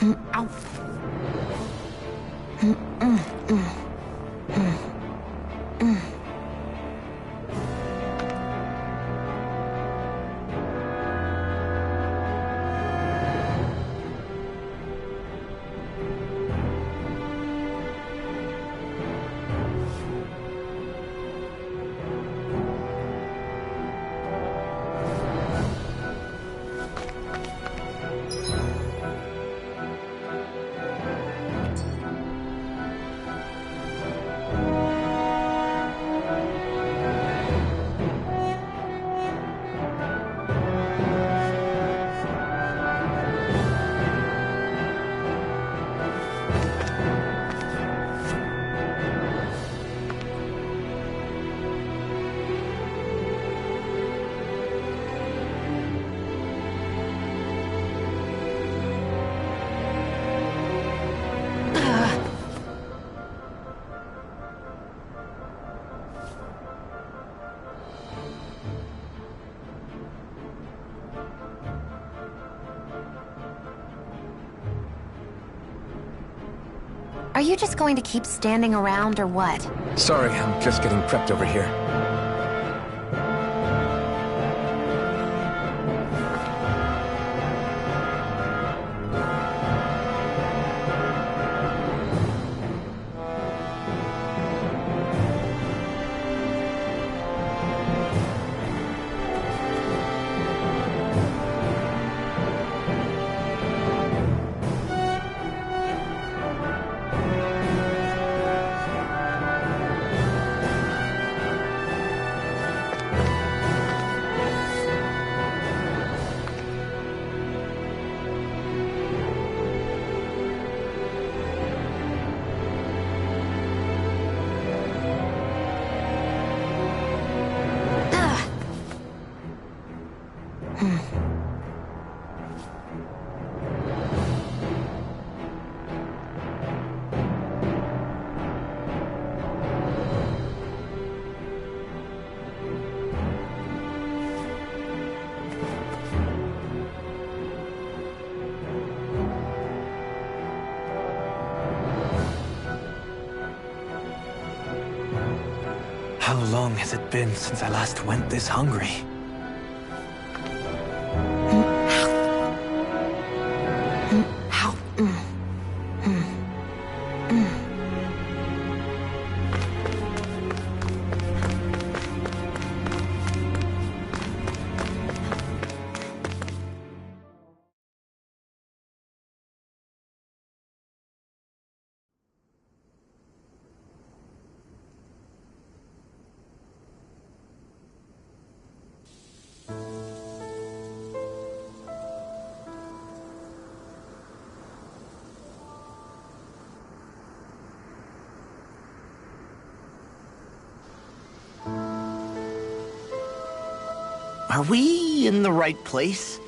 Ow. Are you just going to keep standing around or what? Sorry, I'm just getting prepped over here. How long has it been since I last went this hungry? Are we in the right place?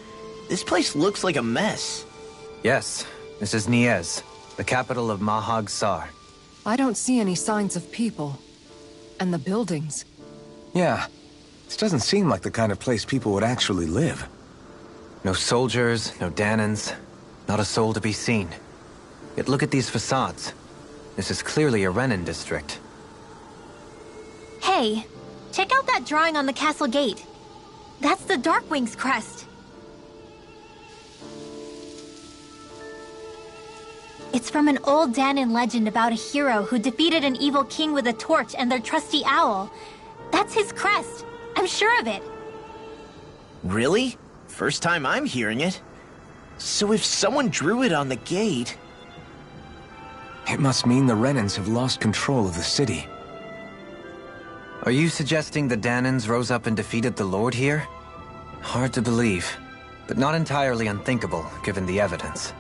This place looks like a mess. Yes, this is Niez, the capital of Mahag Sar. I don't see any signs of people. And the buildings. Yeah, this doesn't seem like the kind of place people would actually live. No soldiers, no Danans, not a soul to be seen. Yet look at these facades. This is clearly a Renin district. Hey, check out that drawing on the castle gate. That's the Darkwing's crest. It's from an old Danan legend about a hero who defeated an evil king with a torch and their trusty owl. That's his crest. I'm sure of it. Really? First time I'm hearing it. So if someone drew it on the gate... It must mean the Renins have lost control of the city. Are you suggesting the Danans rose up and defeated the Lord here? Hard to believe, but not entirely unthinkable, given the evidence.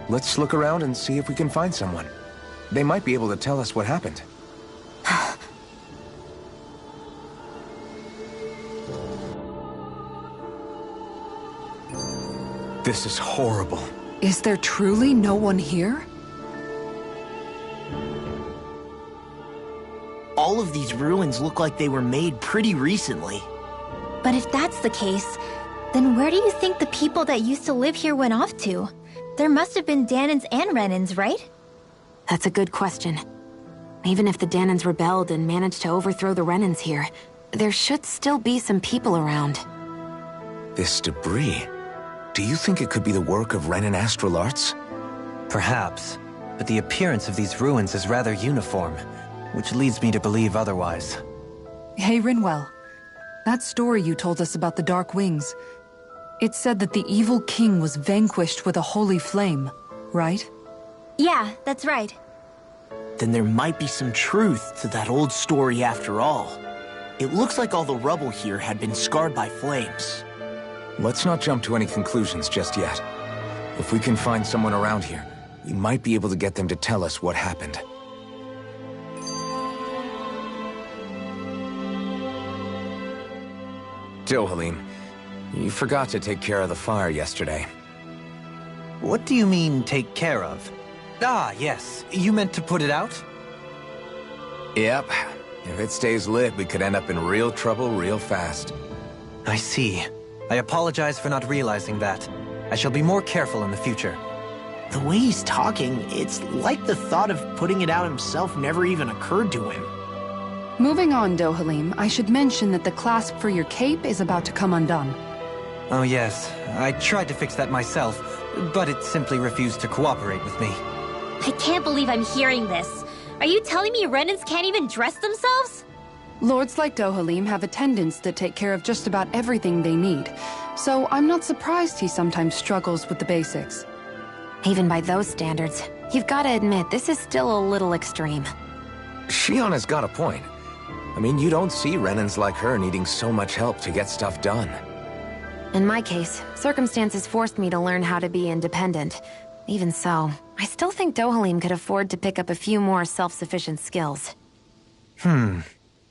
Let's look around and see if we can find someone. They might be able to tell us what happened. This is horrible. Is there truly no one here? All of these ruins look like they were made pretty recently. But if that's the case, then where do you think the people that used to live here went off to? There must have been Danans and Renans, right? That's a good question. Even if the Danans rebelled and managed to overthrow the Renans here, there should still be some people around. This debris... Do you think it could be the work of Renan astral arts? Perhaps, but the appearance of these ruins is rather uniform, which leads me to believe otherwise. Hey, Rinwell. That story you told us about the Dark Wings. It said that the evil king was vanquished with a holy flame, right? Yeah, that's right. Then there might be some truth to that old story after all. It looks like all the rubble here had been scarred by flames. Let's not jump to any conclusions just yet. If we can find someone around here, we might be able to get them to tell us what happened. Dohalim, you forgot to take care of the fire yesterday. What do you mean, take care of? Ah, yes. You meant to put it out? Yep. If it stays lit, we could end up in real trouble real fast. I see. I apologize for not realizing that. I shall be more careful in the future. The way he's talking, it's like the thought of putting it out himself never even occurred to him. Moving on, Dohalim, I should mention that the clasp for your cape is about to come undone. Oh yes, I tried to fix that myself, but it simply refused to cooperate with me. I can't believe I'm hearing this. Are you telling me Renans can't even dress themselves? Lords like Dohalim have attendants that take care of just about everything they need, so I'm not surprised he sometimes struggles with the basics. Even by those standards, you've got to admit this is still a little extreme. Shionna's got a point. I mean, you don't see Renans like her needing so much help to get stuff done. In my case, circumstances forced me to learn how to be independent. Even so, I still think Dohalim could afford to pick up a few more self-sufficient skills.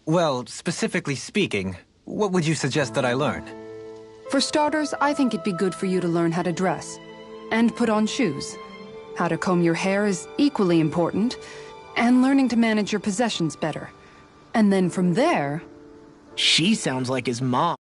Well, specifically speaking, what would you suggest that I learn? For starters, I think it'd be good for you to learn how to dress. And put on shoes. How to comb your hair is equally important. And learning to manage your possessions better. And then from there... She sounds like his mom.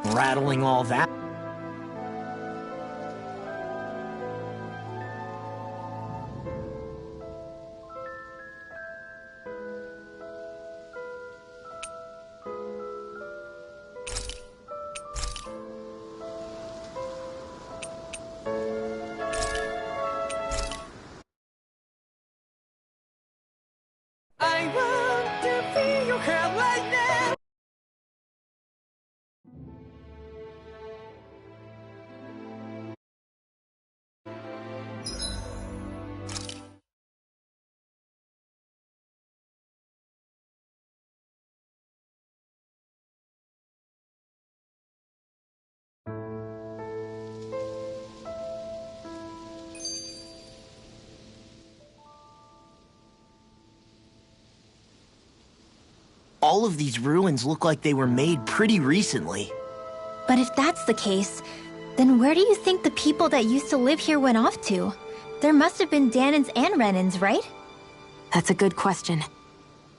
rattling all that. I want to feel your hand right now. All of these ruins look like they were made pretty recently. But if that's the case, then where do you think the people that used to live here went off to? There must have been Danans and Renans, right? That's a good question.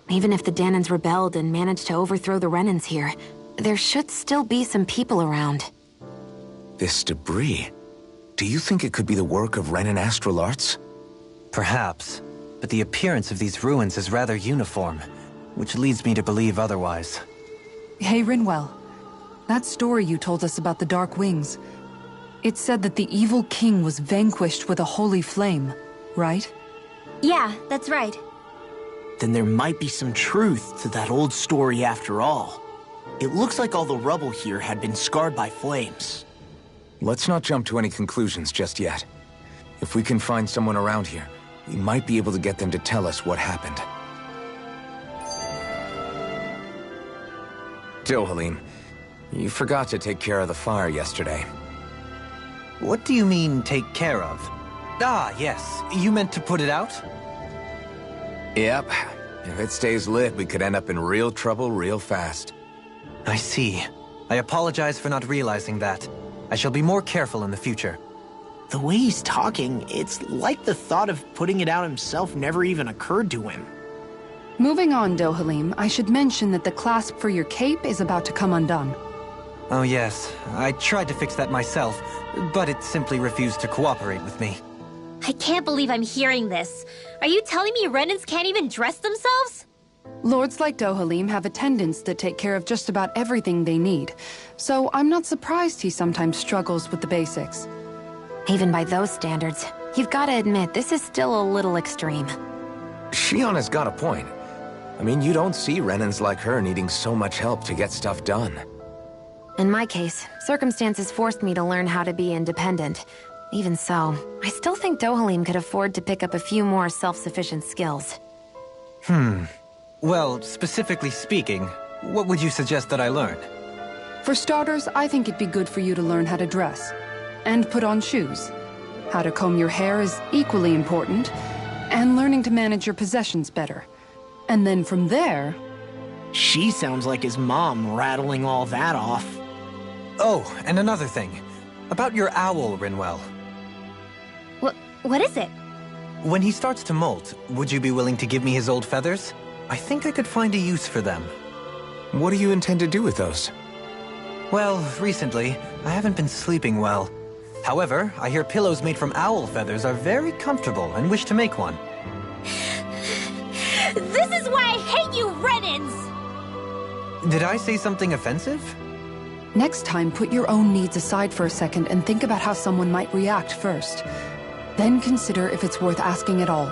Even if the Danans rebelled and managed to overthrow the Renans here, there should still be some people around. This debris. Do you think it could be the work of Renan astral arts? Perhaps, but the appearance of these ruins is rather uniform, which leads me to believe otherwise. Hey, Rinwell. That story you told us about the Dark Wings. It said that the evil king was vanquished with a holy flame, right? Yeah, that's right. Then there might be some truth to that old story after all. It looks like all the rubble here had been scarred by flames. Let's not jump to any conclusions just yet. If we can find someone around here, we might be able to get them to tell us what happened. Dohalim, you forgot to take care of the fire yesterday. What do you mean, take care of? Ah, yes. You meant to put it out? Yep. If it stays lit, we could end up in real trouble real fast. I see. I apologize for not realizing that. I shall be more careful in the future. The way he's talking, it's like the thought of putting it out himself never even occurred to him. Moving on, Dohalim, I should mention that the clasp for your cape is about to come undone. Oh yes, I tried to fix that myself, but it simply refused to cooperate with me. I can't believe I'm hearing this. Are you telling me Renans can't even dress themselves? Lords like Dohalim have attendants that take care of just about everything they need, so I'm not surprised he sometimes struggles with the basics. Even by those standards, you've got to admit this is still a little extreme. Shionna's got a point. I mean, you don't see Renans like her needing so much help to get stuff done. In my case, circumstances forced me to learn how to be independent. Even so, I still think Dohalim could afford to pick up a few more self-sufficient skills. Well, specifically speaking, what would you suggest that I learn? For starters, I think it'd be good for you to learn how to dress. And put on shoes. How to comb your hair is equally important. And learning to manage your possessions better. And then from there... She sounds like his mom rattling all that off. Oh, and another thing. About your owl, Rinwell. What is it? When he starts to molt, would you be willing to give me his old feathers? I think I could find a use for them. What do you intend to do with those? Well, recently, I haven't been sleeping well. However, I hear pillows made from owl feathers are very comfortable and wish to make one. This is why I hate you, Renans! Did I say something offensive? Next time, put your own needs aside for a second and think about how someone might react first. Then consider if it's worth asking at all.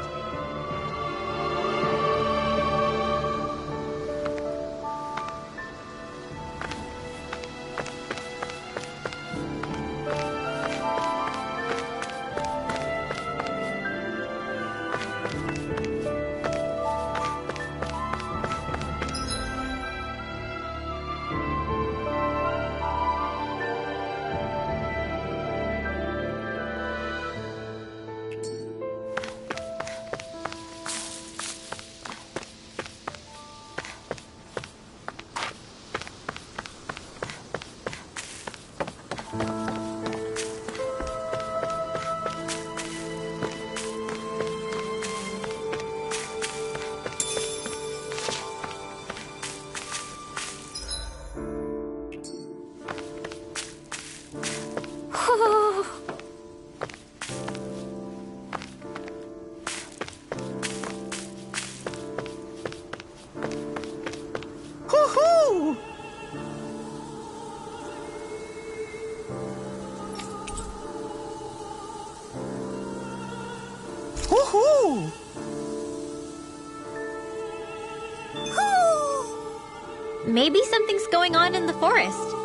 maybe something's going on in the forest.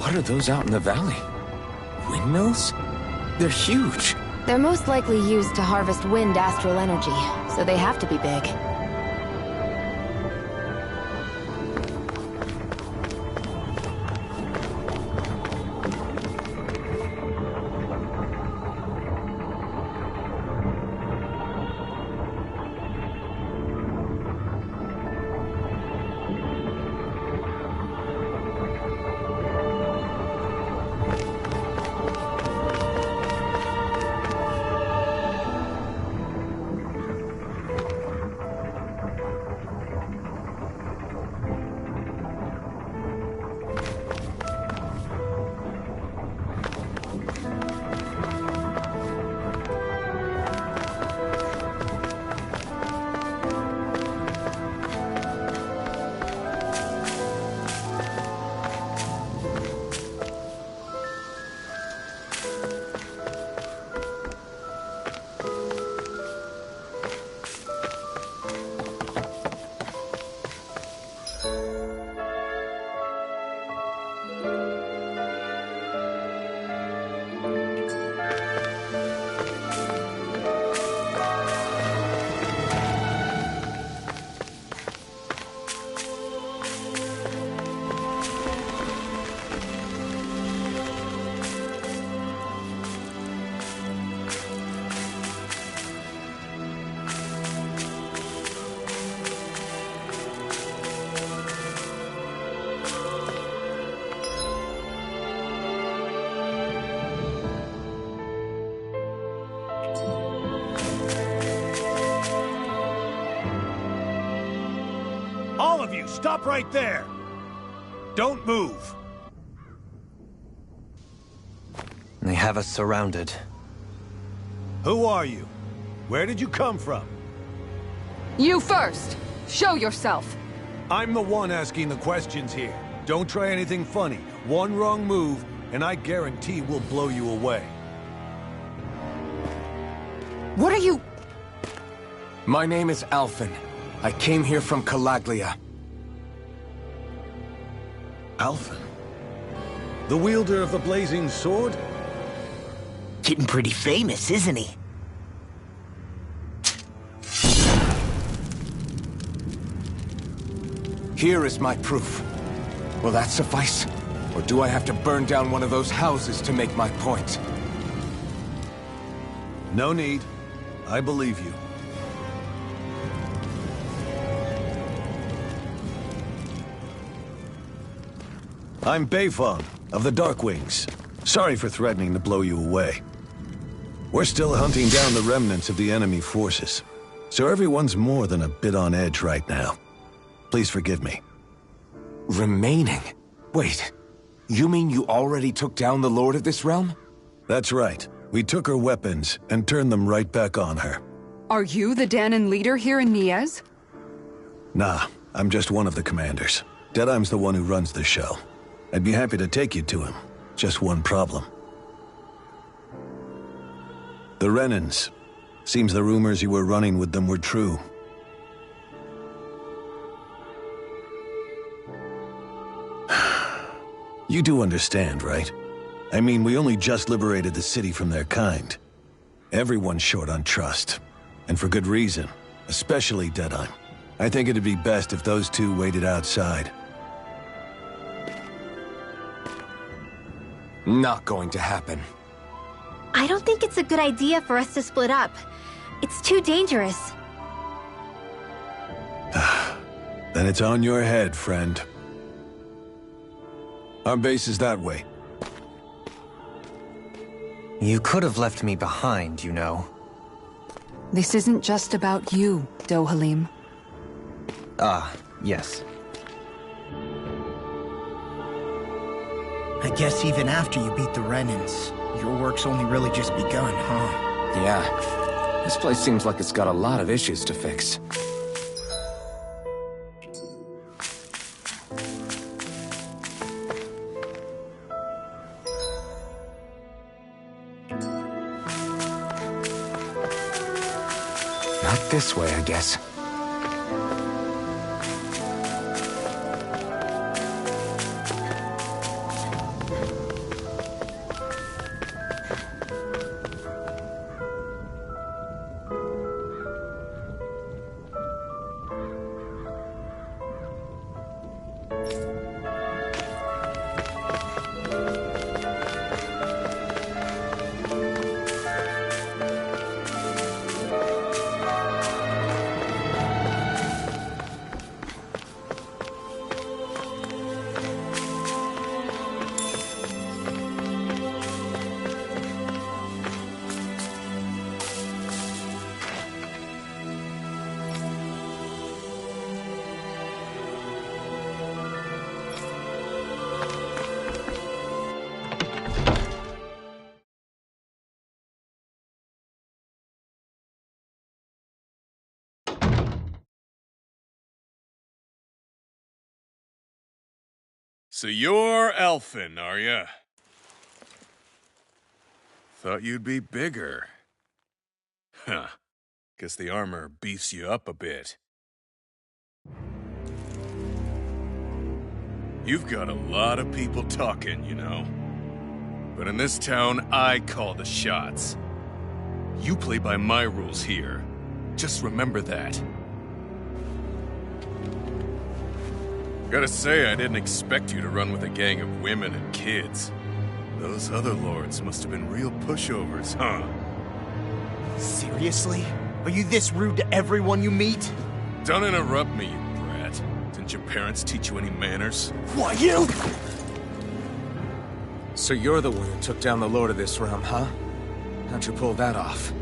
What are those out in the valley? Windmills? They're huge. They're most likely used to harvest wind astral energy, so they have to be big. All of you, stop right there! Don't move! They have us surrounded. Who are you? Where did you come from? You first! Show yourself! I'm the one asking the questions here. Don't try anything funny. One wrong move, and I guarantee we'll blow you away. What are you... My name is Alphen. I came here from Calaglia. Alphen? The wielder of the blazing sword? Getting pretty famous, isn't he? Here is my proof. Will that suffice? Or do I have to burn down one of those houses to make my point? No need. I believe you. I'm Beifong, of the Darkwings. Sorry for threatening to blow you away. We're still hunting down the remnants of the enemy forces, so everyone's more than a bit on edge right now. Please forgive me. Remaining? Wait, you mean you already took down the Lord of this realm? That's right. We took her weapons and turned them right back on her. Are you the Danon leader here in Niez? Nah, I'm just one of the commanders. Deadheim's the one who runs the show. I'd be happy to take you to him. Just one problem. The Renans. Seems the rumors you were running with them were true. You do understand, right? I mean, we only just liberated the city from their kind. Everyone's short on trust. And for good reason. Especially Deadheim. I think it'd be best if those two waited outside. Not going to happen. I don't think it's a good idea for us to split up. It's too dangerous. Then it's on your head, friend. Our base is that way. You could have left me behind, you know. This isn't just about you, Dohalim. Ah, yes. I guess even after you beat the Renans, your work's only really just begun, huh? Yeah. This place seems like it's got a lot of issues to fix. Not this way, I guess. So you're Alphen, are ya? Thought you'd be bigger. Huh. Guess the armor beefs you up a bit. You've got a lot of people talking, you know. But in this town, I call the shots. You play by my rules here. Just remember that. Gotta say, I didn't expect you to run with a gang of women and kids. Those other lords must have been real pushovers, huh? Seriously? Are you this rude to everyone you meet? Don't interrupt me, you brat. Didn't your parents teach you any manners? What, you? So you're the one who took down the Lord of this realm, huh? How'd you pull that off?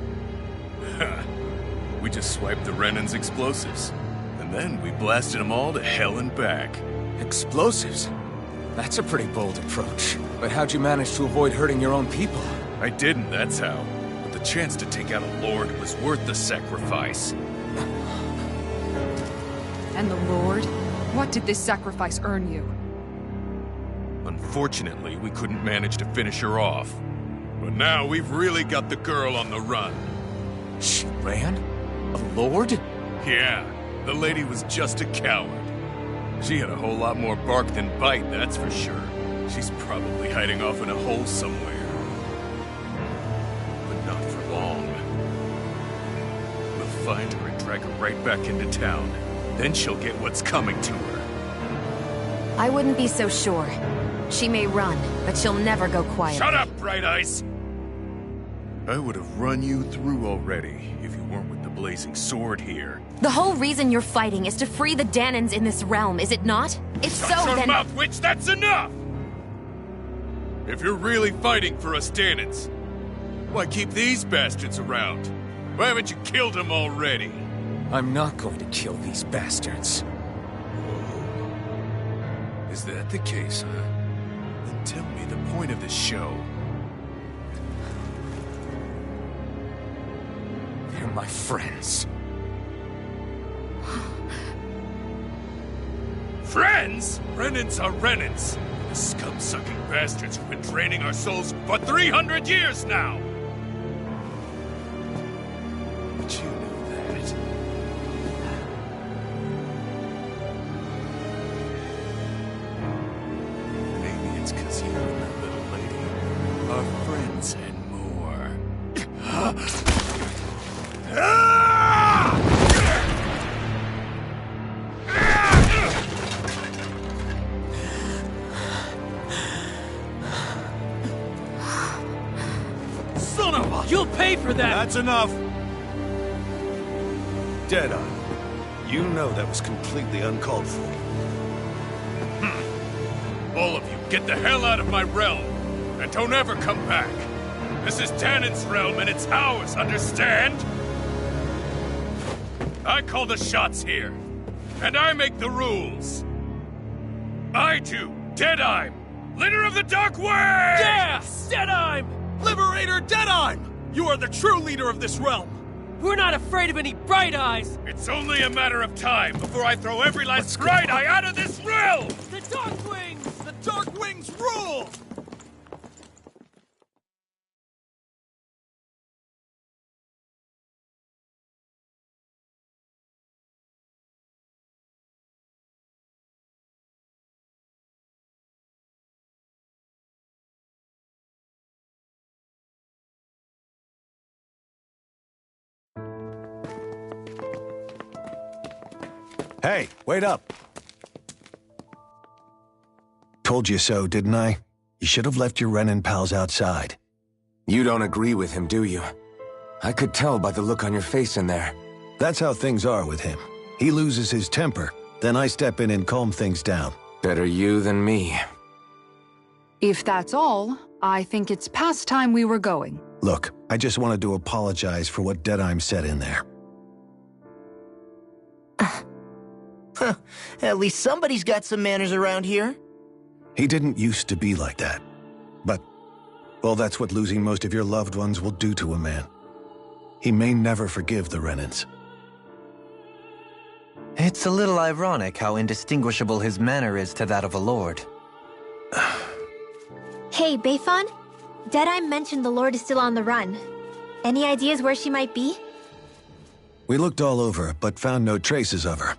We just swiped the Renan's explosives. And then we blasted them all to hell and back. Explosives? That's a pretty bold approach. But how'd you manage to avoid hurting your own people? I didn't, that's how. But the chance to take out a lord was worth the sacrifice. And the Lord? What did this sacrifice earn you? Unfortunately, we couldn't manage to finish her off. But now we've really got the girl on the run. She ran? A lord? Yeah, the lady was just a coward. She had a whole lot more bark than bite, that's for sure. She's probably hiding off in a hole somewhere. But not for long. We'll find her and drag her right back into town. Then she'll get what's coming to her. I wouldn't be so sure. She may run, but she'll never go quiet. Shut up, Bright Eyes! I would have run you through already if you weren't with the blazing sword here. The whole reason you're fighting is to free the Danans in this realm, is it not? If so, Shut your then... mouth, witch! That's enough! If you're really fighting for us Danans, why keep these bastards around? Why haven't you killed them already? I'm not going to kill these bastards. Whoa. Is that the case, huh? Then tell me the point of the show. They're my friends. Friends? Renans are Renans. The scum-sucking bastards who've been draining our souls for 300 years now! But you know that. Maybe it's 'cause you and that little lady are friends and more. Son of a... You'll pay for that! That's enough! Deadeye, you know that was completely uncalled for. All of you, get the hell out of my realm! And don't ever come back! This is Danan's realm and it's ours, understand? I call the shots here. And I make the rules. I do, Deadeye, leader of the Dark Wings! Yeah! Deadeye! Liberator Deadeye! You are the true leader of this realm! We're not afraid of any Bright Eyes! It's only a matter of time before I throw every last Bright Eye out of this realm! The Dark Wings! The Dark Wings rule! Hey, wait up! Told you so, didn't I? You should have left your Renan pals outside. You don't agree with him, do you? I could tell by the look on your face in there. That's how things are with him. He loses his temper, then I step in and calm things down. Better you than me. If that's all, I think it's past time we were going. Look, I just wanted to apologize for what Deadeye said in there. At least somebody's got some manners around here. He didn't used to be like that. But, well, that's what losing most of your loved ones will do to a man. He may never forgive the Renans. It's a little ironic how indistinguishable his manner is to that of a lord. Hey, Bayfon? Deadeye mentioned the Lord is still on the run. Any ideas where she might be? We looked all over, but found no traces of her.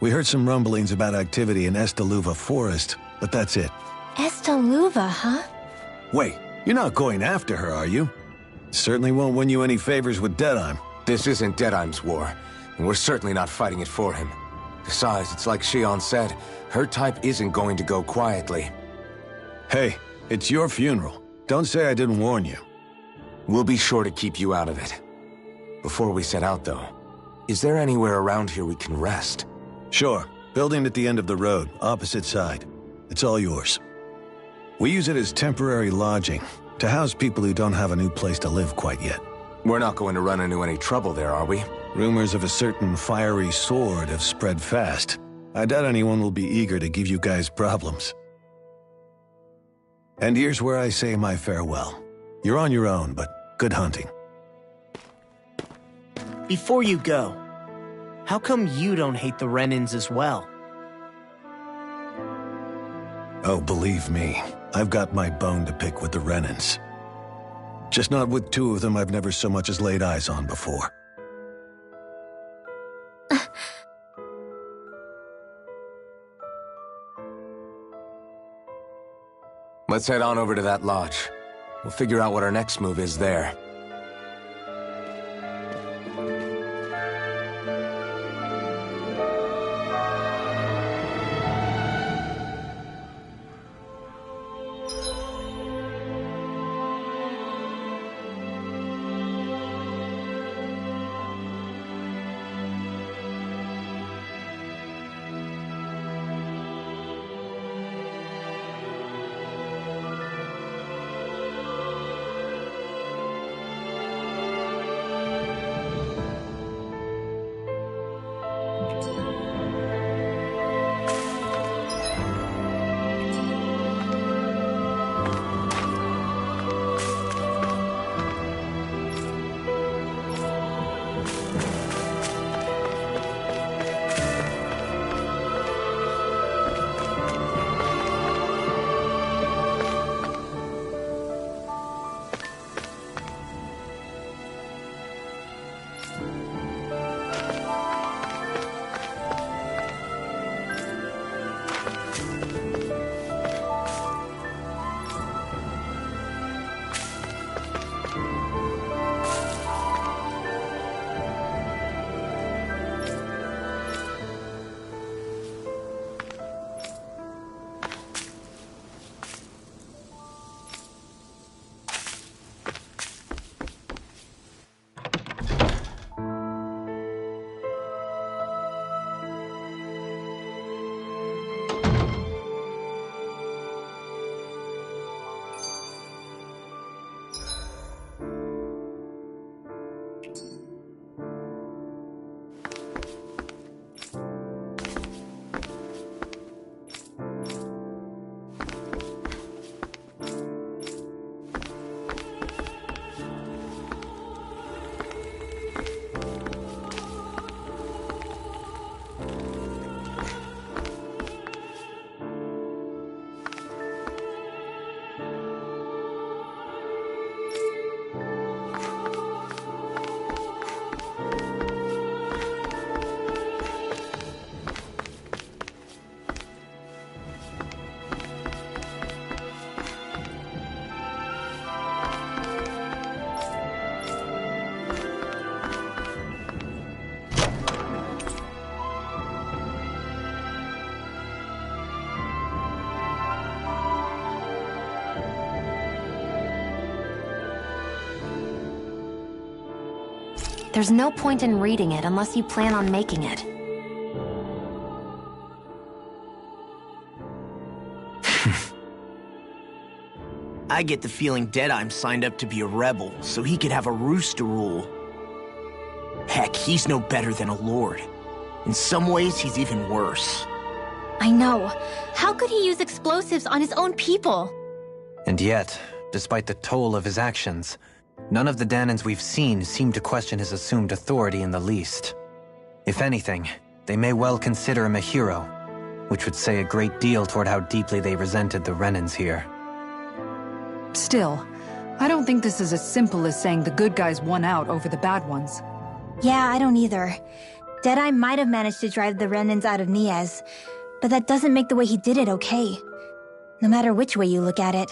We heard some rumblings about activity in Estaluva Forest, but that's it. Estaluva, huh? Wait, you're not going after her, are you? Certainly won't win you any favors with Deadeye. This isn't Deadeye's war, and we're certainly not fighting it for him. Besides, it's like Shion said, her type isn't going to go quietly. Hey, it's your funeral. Don't say I didn't warn you. We'll be sure to keep you out of it. Before we set out, though, is there anywhere around here we can rest? Sure. Building at the end of the road, opposite side. It's all yours. We use it as temporary lodging, to house people who don't have a new place to live quite yet. We're not going to run into any trouble there, are we? Rumors of a certain fiery sword have spread fast. I doubt anyone will be eager to give you guys problems. And here's where I say my farewell. You're on your own, but good hunting. Before you go, how come you don't hate the Renans as well? Oh, believe me, I've got my bone to pick with the Renans. Just not with two of them I've never so much as laid eyes on before. Let's head on over to that lodge. We'll figure out what our next move is there. There's no point in reading it unless you plan on making it. I get the feeling Deadeye's signed up to be a rebel, so he could have a roost to rule. Heck, he's no better than a lord. In some ways, he's even worse. I know. How could he use explosives on his own people? And yet, despite the toll of his actions, none of the Danans we've seen seem to question his assumed authority in the least. If anything, they may well consider him a hero, which would say a great deal toward how deeply they resented the Renans here. Still, I don't think this is as simple as saying the good guys won out over the bad ones. Yeah, I don't either. Deadeye might have managed to drive the Renans out of Niez, but that doesn't make the way he did it okay. No matter which way you look at it.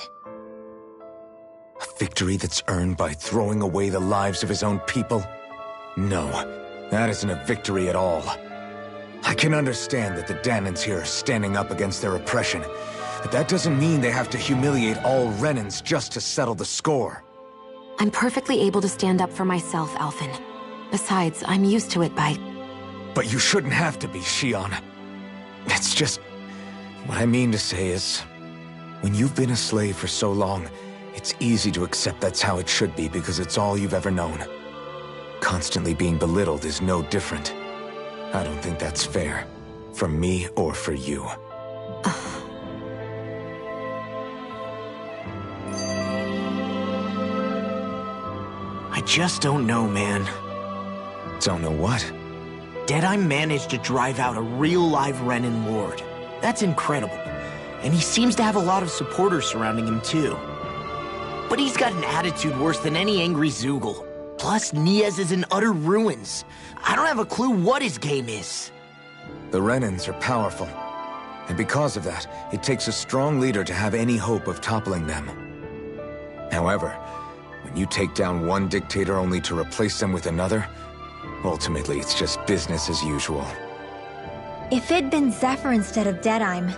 A victory that's earned by throwing away the lives of his own people? No, that isn't a victory at all. I can understand that the Danans here are standing up against their oppression, but that doesn't mean they have to humiliate all Renans just to settle the score. I'm perfectly able to stand up for myself, Alphen. Besides, I'm used to it by... But you shouldn't have to be, Shion. It's just... What I mean to say is... When you've been a slave for so long, it's easy to accept that's how it should be because it's all you've ever known. constantly being belittled is no different. I don't think that's fair. For me or for you. I just don't know, man. Don't know what? Deadeye managed to drive out a real live Renin Lord. That's incredible. And he seems to have a lot of supporters surrounding him, too. But he's got an attitude worse than any angry Zoogle. Plus, Niaz is in utter ruins. I don't have a clue what his game is. The Renins are powerful. And because of that, it takes a strong leader to have any hope of toppling them. However, when you take down one dictator only to replace them with another, ultimately it's just business as usual. If it'd been Zephyr instead of Deadeye,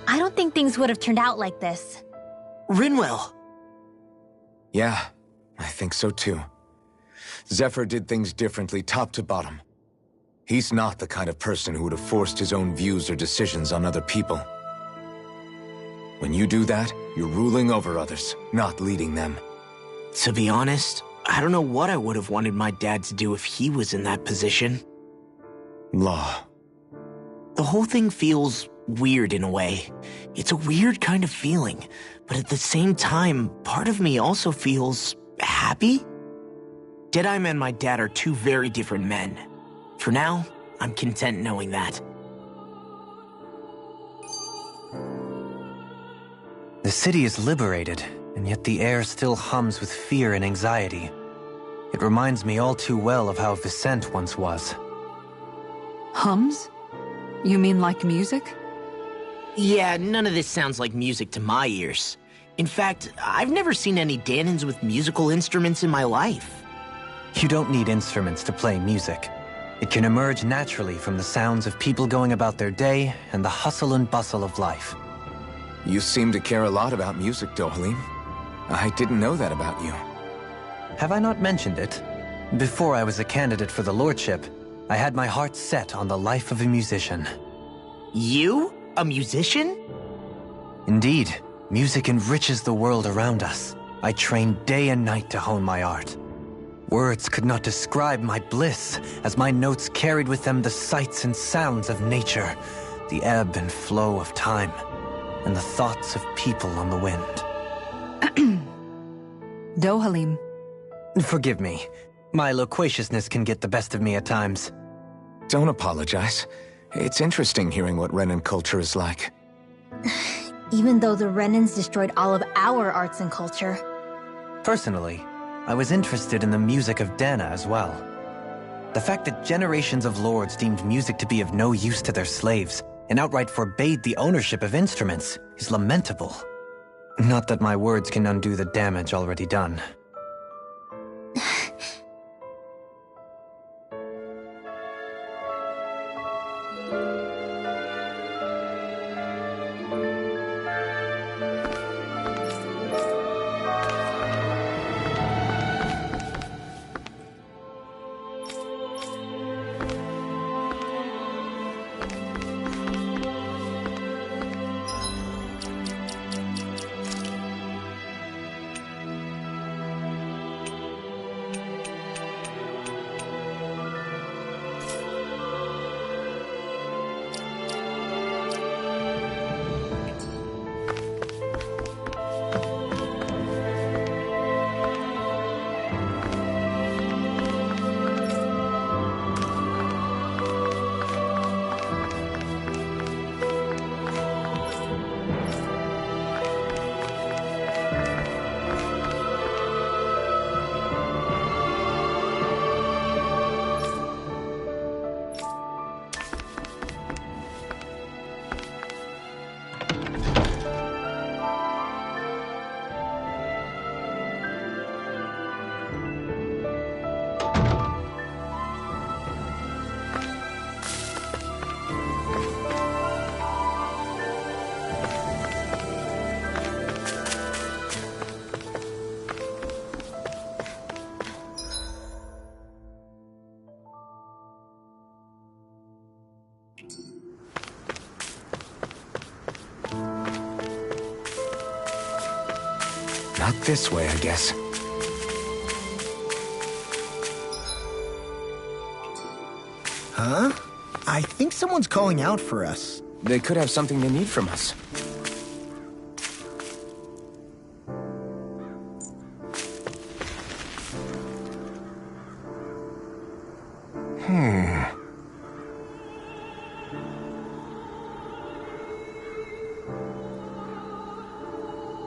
I don't think things would have turned out like this. Rinwell. Yeah, I think so too. Zephyr did things differently top to bottom. He's not the kind of person who would have forced his own views or decisions on other people. When you do that, you're ruling over others, not leading them. To be honest, I don't know what I would have wanted my dad to do if he was in that position. Law. The whole thing feels weird in a way. It's a weird kind of feeling, but at the same time, part of me also feels happy. Deadeye and my dad are two very different men. For now, I'm content knowing that. The city is liberated, and yet the air still hums with fear and anxiety. It reminds me all too well of how Vicente once was. Hums? You mean like music? Yeah, none of this sounds like music to my ears. In fact, I've never seen any Danins with musical instruments in my life. You don't need instruments to play music. It can emerge naturally from the sounds of people going about their day and the hustle and bustle of life. You seem to care a lot about music, Dohalim. I didn't know that about you. Have I not mentioned it? Before I was a candidate for the lordship, I had my heart set on the life of a musician. You? A musician? Indeed, music enriches the world around us. I trained day and night to hone my art. Words could not describe my bliss, as my notes carried with them the sights and sounds of nature, the ebb and flow of time, and the thoughts of people on the wind. Dohalim. Forgive me. My loquaciousness can get the best of me at times. Don't apologize. It's interesting hearing what Renin culture is like. Even though the Renins destroyed all of our arts and culture. Personally, I was interested in the music of Dana as well. The fact that generations of lords deemed music to be of no use to their slaves and outright forbade the ownership of instruments is lamentable. Not that my words can undo the damage already done. Not this way, I guess. Huh? I think someone's calling out for us. They could have something they need from us.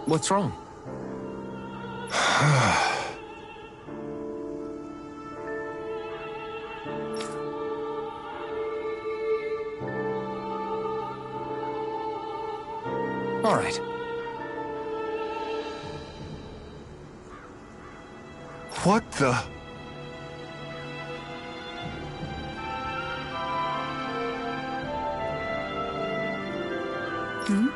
What's wrong? All right. What the... Hmm?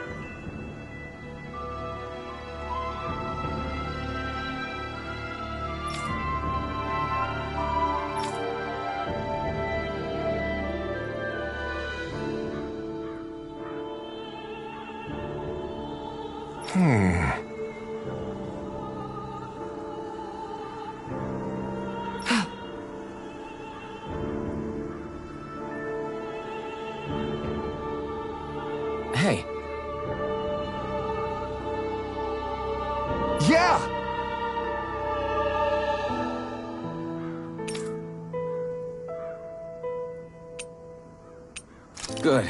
Hey. Yeah! Good.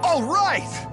All right!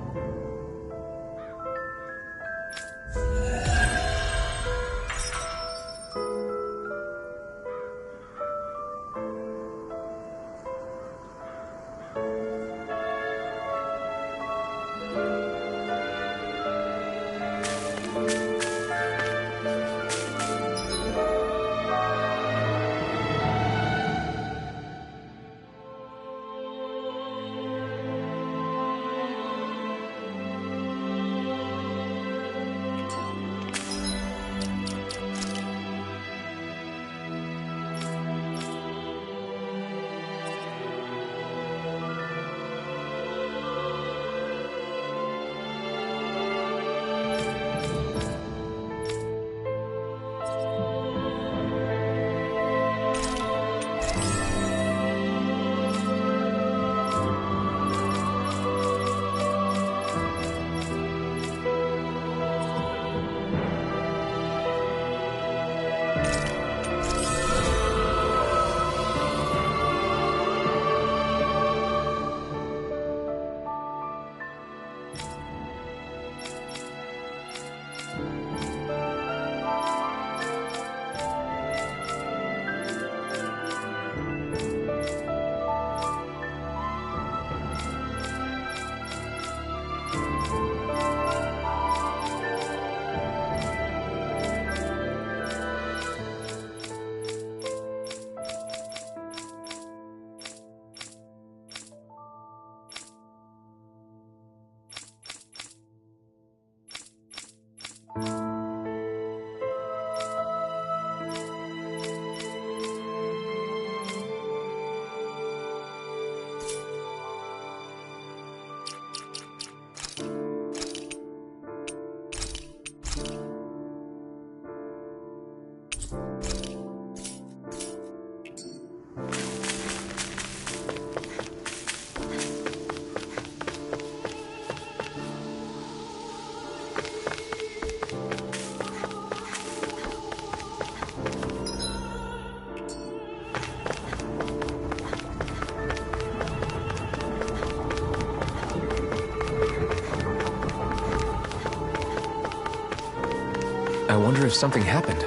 I wonder if something happened.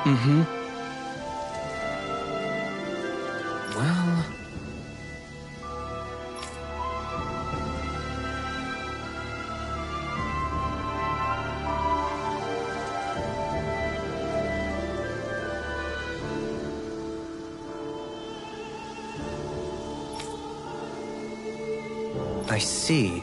Mm-hmm. Well... I see.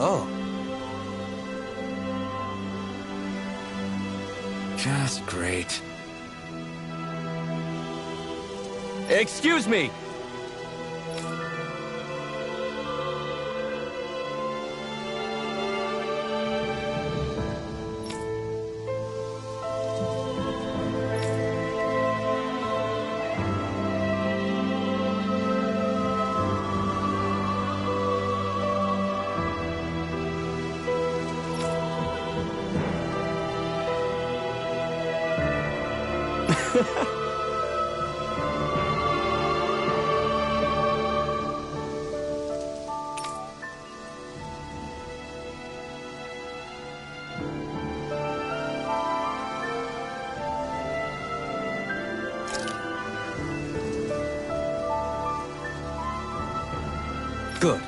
Oh. Just great. Excuse me! Good.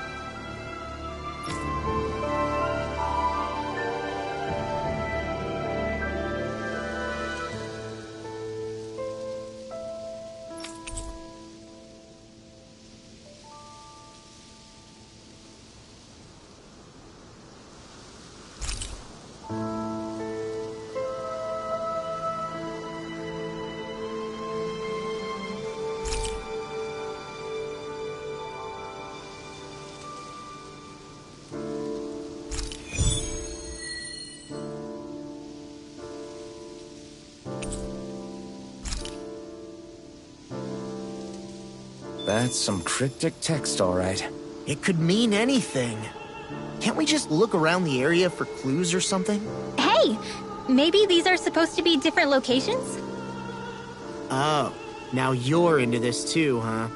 That's some cryptic text, all right. It could mean anything. Can't we just look around the area for clues or something? Hey! Maybe these are supposed to be different locations? Oh, now you're into this too, huh?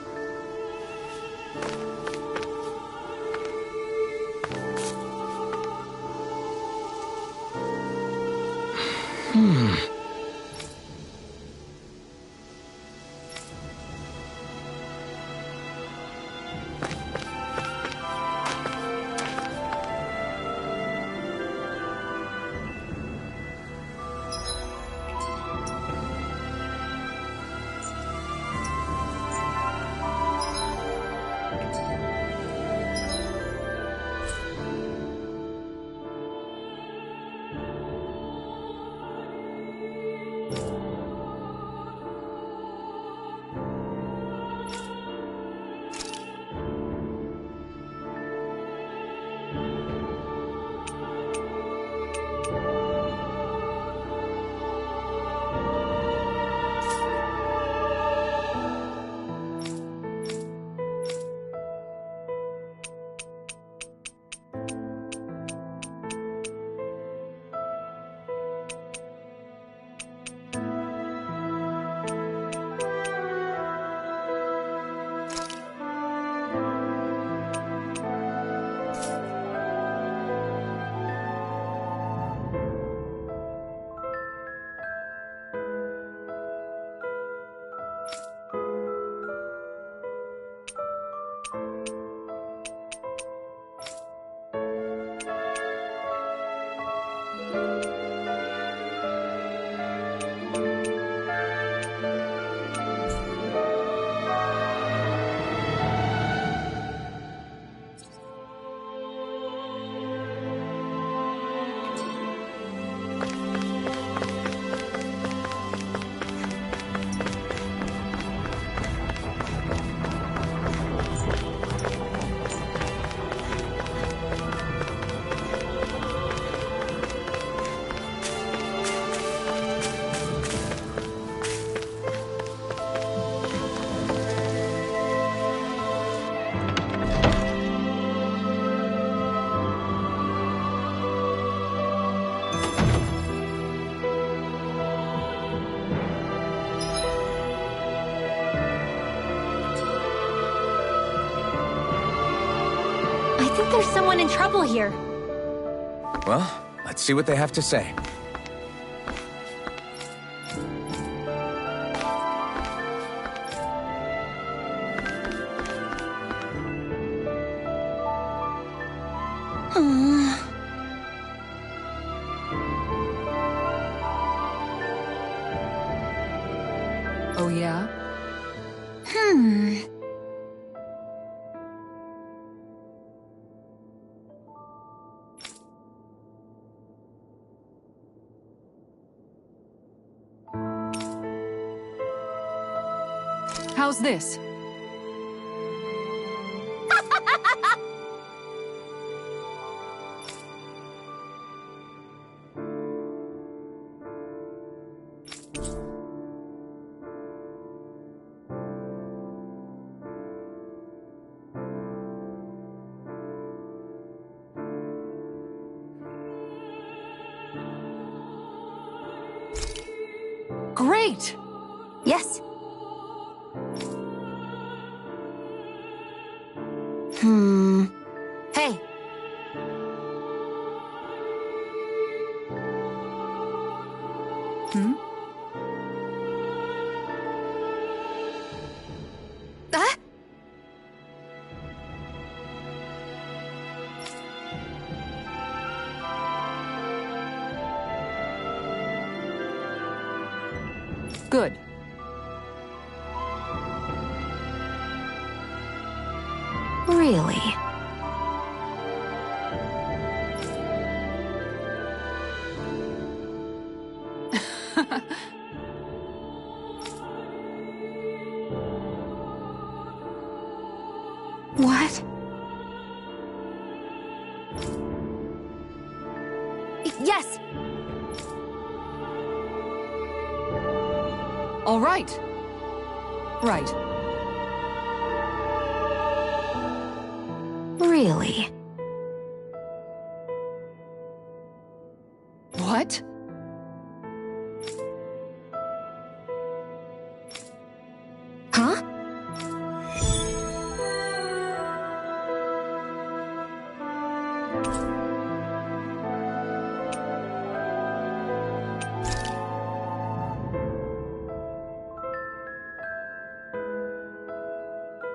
think there's someone in trouble here. Well, let's see what they have to say. Oh, yeah? How's this? Great! Yes. Hey. Ah? Good. Really? What? Yes! All right. Right. Really? What? Huh?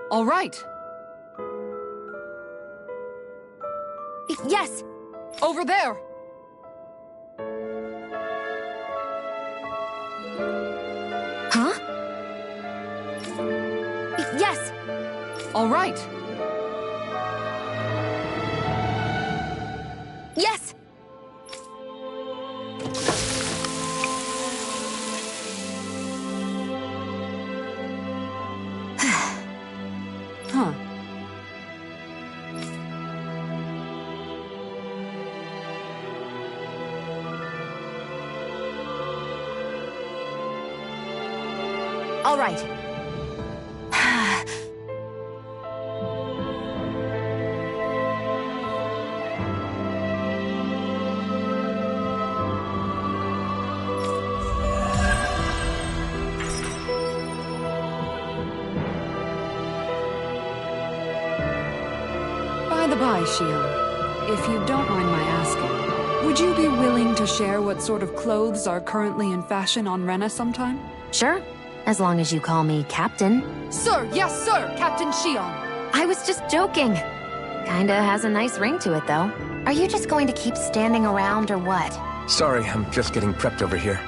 All right. Yes! Over there! Huh? Yes! All right. Yes! Huh. All right. By the by, Shion, if you don't mind my asking, would you be willing to share what sort of clothes are currently in fashion on Rena sometime? Sure. As long as you call me Captain. Sir, yes, sir, Captain Shion. I was just joking. Kinda has a nice ring to it, though. Are you just going to keep standing around or what? Sorry, I'm just getting prepped over here.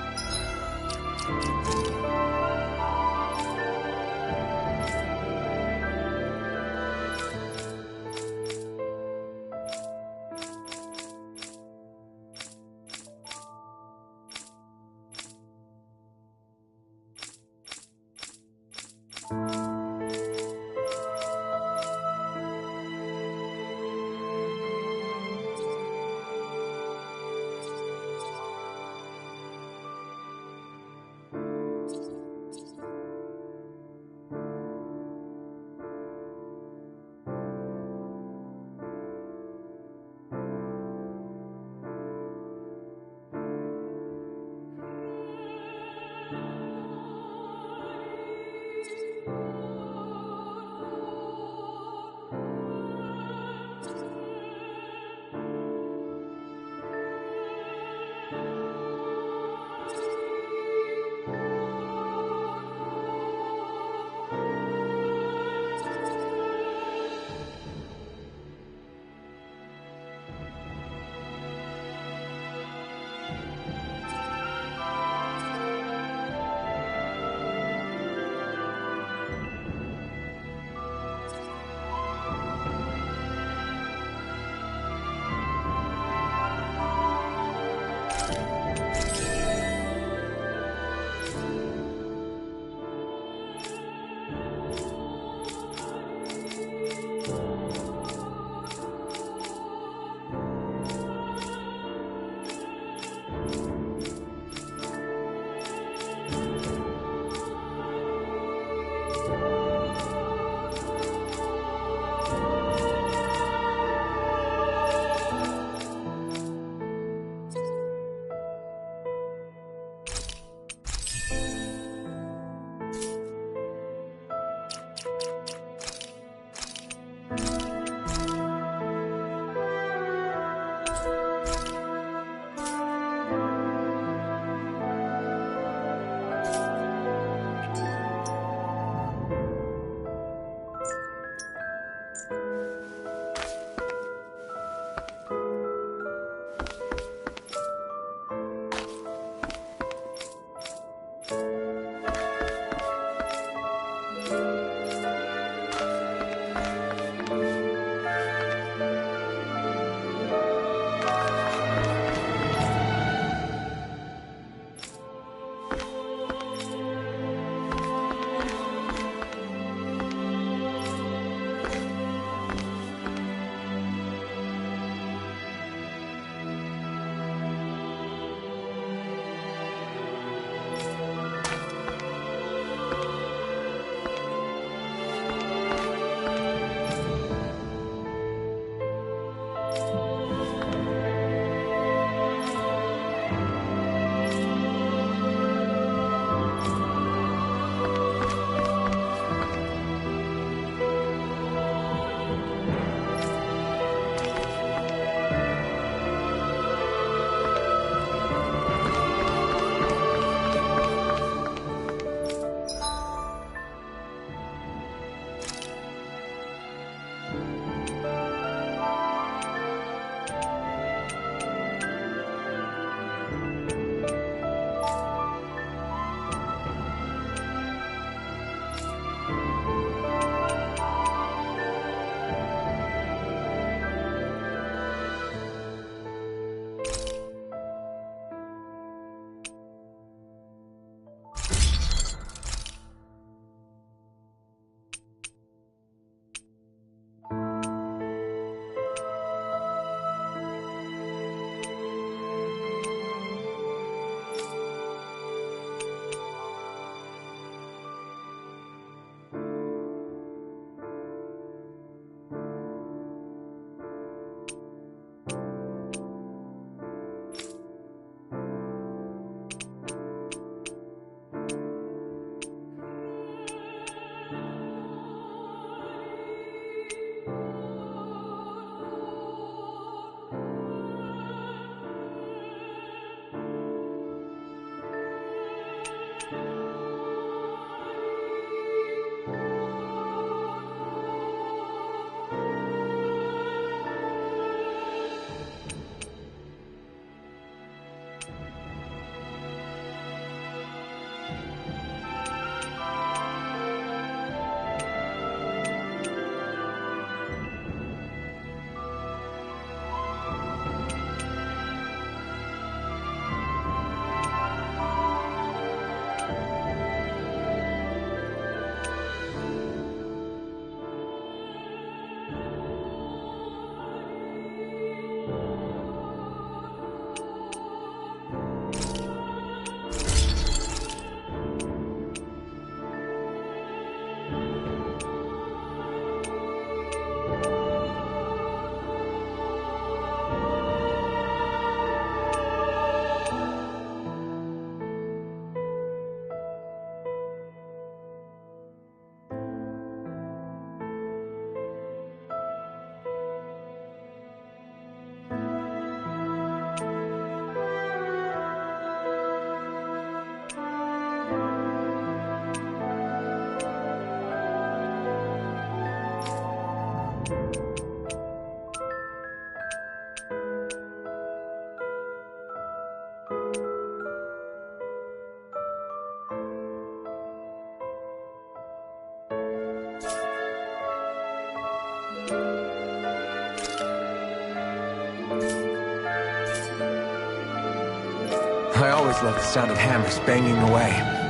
always loved the sound of hammers banging away.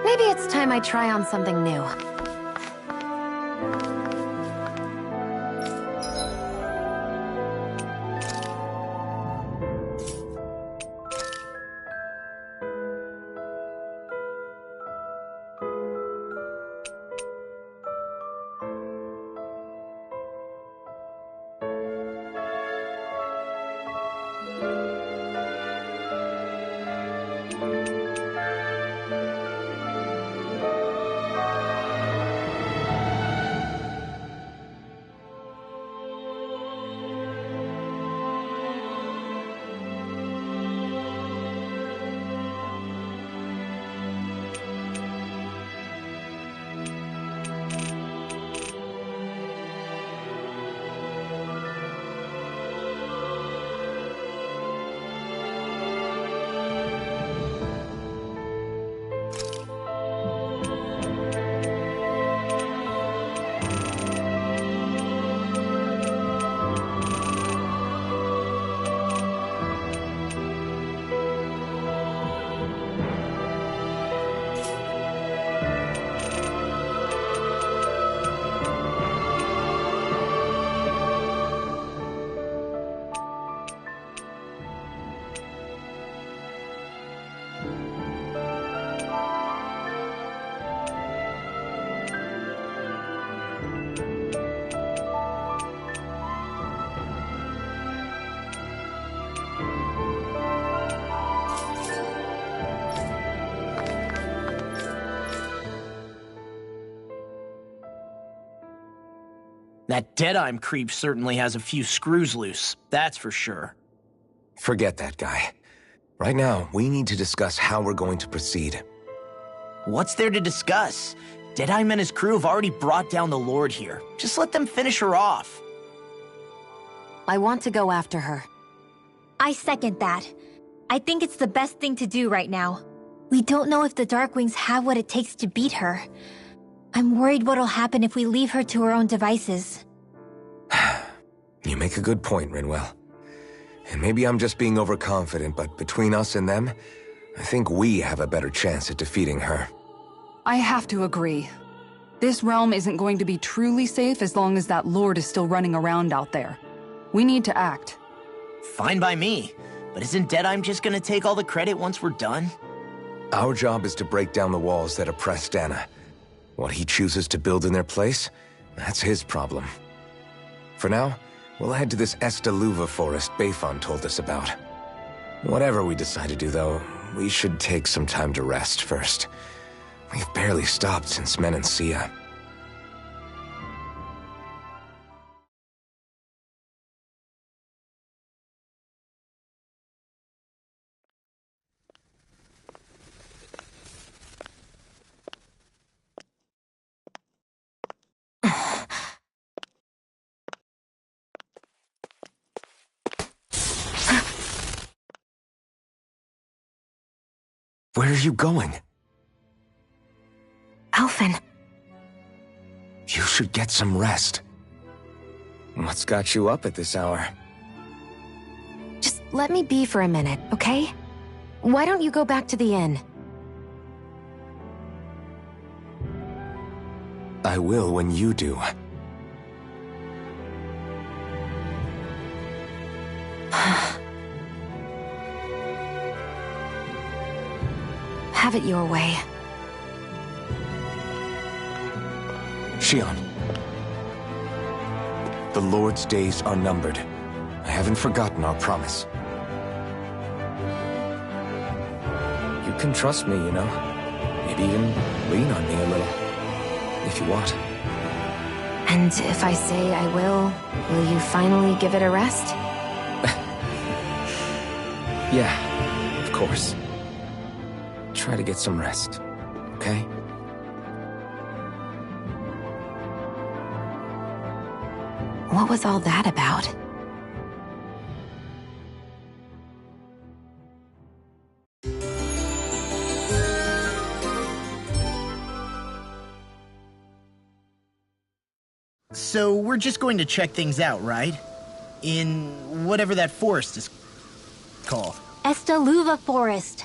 Maybe it's time I try on something new. That Deadeye creep certainly has a few screws loose, that's for sure. Forget that guy. Right now, we need to discuss how we're going to proceed. What's there to discuss? Deadeye and his crew have already brought down the Lord here. Just let them finish her off. I want to go after her. I second that. I think it's the best thing to do right now. We don't know if the Darkwings have what it takes to beat her. I'm worried what'll happen if we leave her to her own devices. You make a good point, Rinwell. And maybe I'm just being overconfident, but between us and them, I think we have a better chance at defeating her. I have to agree. This realm isn't going to be truly safe as long as that Lord is still running around out there. We need to act. Fine by me. But isn't Deadeye just gonna take all the credit once we're done? Our job is to break down the walls that oppress Dana. What he chooses to build in their place, that's his problem. For now, we'll head to this Estaluva forest Bayfon told us about. Whatever we decide to do, though, we should take some time to rest first. We've barely stopped since Menancia. Where are you going? Alphen. You should get some rest. What's got you up at this hour? Just let me be for a minute, okay? Why don't you go back to the inn? I will when you do. Have it your way. Shion. The Lord's days are numbered. I haven't forgotten our promise. You can trust me, you know. Maybe even lean on me a little. If you want. And if I say I will you finally give it a rest? Yeah, of course. Try to get some rest, okay? What was all that about? So we're just going to check things out, right? In whatever that forest is called. Estaluva Forest.